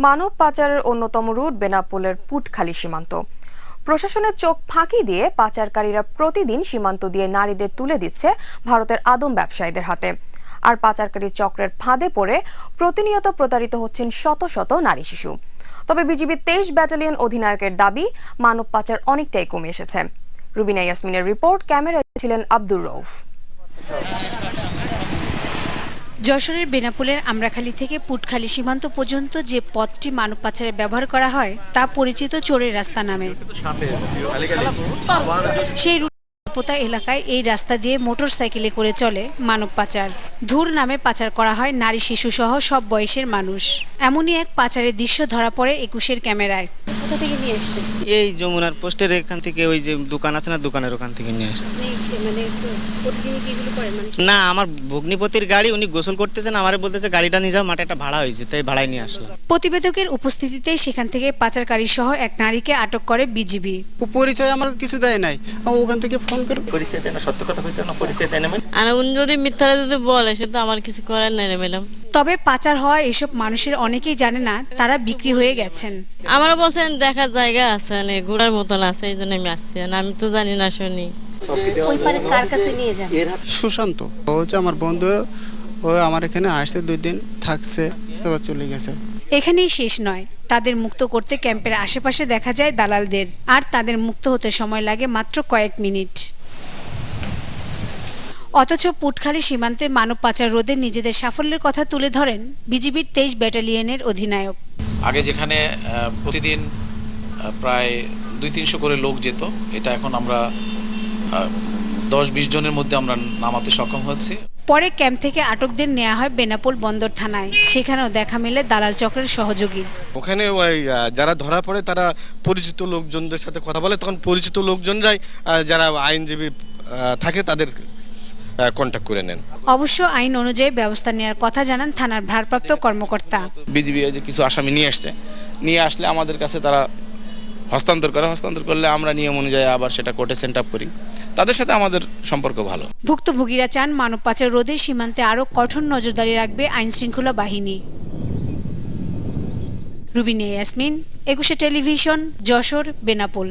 মানব পাচারের অন্যতম রুট বেনাপোলের পুটখালি সীমান্ত। প্রশাসনের চোখ ফাঁকি দিয়ে পাচারকারীরা প্রতিদিন সীমান্ত দিয়ে নারীদের তুলে দিচ্ছে ভারতের আদম ব্যবসায়ীদের হাতে। আর পাচারকারী চক্রের ফাঁদে পড়ে প্রতিনিয়ত প্রতারিত হচ্ছেন শত শত নারী শিশু। তবে বিজিবির 23 ব্যাটালিয়ন অধিনায়কের দাবি, মানব পাচার অনেকটাই কমে এসেছে। রুবিনা ইয়াসমিনের রিপোর্ট, ক্যামেরায় ছিলেন আব্দুর রউফ। যশোরের বেনাপোলের আমরাখালী থেকে পুটখালি সীমান্ত পর্যন্ত যে পথটি মানব পাচারে ব্যবহার করা হয় তা পরিচিত চোরের রাস্তা নামে। সেই পোতা এলাকায় এই রাস্তা দিয়ে মোটর সাইকেলে করে চলে মানব পাচার। ধুর নামে পাচার করা হয় নারী শিশু সহ সব বয়সের মানুষ। এমনই এক পাচারের দৃশ্য ধরা পড়ে 21-এর ক্যামেরায়। কোথা থেকে নিয়ে এসেছে? এই যমুনার পোস্টের এখান থেকে, ওই যে দোকান আছে না, দোকানের ওখান থেকে নিয়ে আসে। মানে প্রতিদিনই কি এগুলো করেন? না, আমার ভগ্নিপতির গাড়ি, উনি গোসল করতেছেন, আমারে বলতেছে গাড়িটা নিয়ে যাও, মাঠে একটা ভাড়া হয়েছে, তাই ভাড়ায় নিয়ে আসলাম। প্রতিবেদকের উপস্থিতিতে সেখান থেকে পাচারকারী সহ এক নারীকে আটক করে বিজিবি। পরিচয় আমার কিছু দেয় নাই, ওখান থেকে ফোন করে পরিচয় দেয় না, সত্য কথা কইতে না, পরিচয় দেয় না। আর উনি যদি মিথ্যাটা যদি বলে, সেটা আমার কিছু করার নাই রে ম্যাডাম। তবে পাচার হওয়া এসব মানুষের অনেকেই জানে না তারা বিক্রি হয়ে গেছেন। আমারও বলছেন দেখার জায়গা আছে, মানে ঘোরার মতন আছে, এই জন্য আমি আসছি। আমি তো জানি না, শুনি। সুশান্ত ও হচ্ছে আমার বন্ধু, ও আমার এখানে আসছে, 2 দিন থাকছে, এবার চলে গেছে। এখানেই শেষ নয়, তাদের মুক্ত করতে ক্যাম্পের আশেপাশে দেখা যায় দালালদের, আর তাদের মুক্ত হতে সময় লাগে মাত্র কয়েক মিনিট। অথচ পুটখালি সীমান্তে মানব পাচার রোধে নিজেদের সাফল্যের কথা তুলে ধরেন বিজিবির 23 ব্যাটালিয়নের অধিনায়ক। আগে যেখানে প্রতিদিন প্রায় 200-300 করে লোক যেত, এটা এখন আমরা 10-20 জনের মধ্যে আমরা নামাতে সক্ষম হচ্ছি। পরে ক্যাম্প থেকে আটকদের নেওয়া হয় বেনাপোল বন্দর থানায়। সেখানেও দেখা মেলে দালাল চক্রের সহযোগী। ওখানে ওই যারা ধরা পড়ে তারা পরিচিত লোকজনদের সাথে কথা বলে, তখন পরিচিত লোকজনরাই যারা আইনজীবী থাকে তাদের কন্ট্যাক্ট করে নেন। অবশ্য আইন অনুযায়ী ব্যবস্থা নেওয়ার কথা জানান থানার ভারপ্রাপ্ত কর্মকর্তা। বিজিবি যে কিছু আসামি নিয়ে আসলে আমাদের কাছে তারা হস্তান্তর করলে আমরা নিয়ম অনুযায়ী আবার সেটা কোর্টে সেন্ট আপ করি। তাদের সাথে আমাদের সম্পর্ক ভালো। ভুক্তভোগীরা চান মানব পাচার রোধে সীমান্তে আরও কঠোর নজরদারি রাখবে আইন শৃঙ্খলা বাহিনী। রুবিনা ইয়াসমিন, 21 টেলিভিশন, যশোর, বেনাপোল।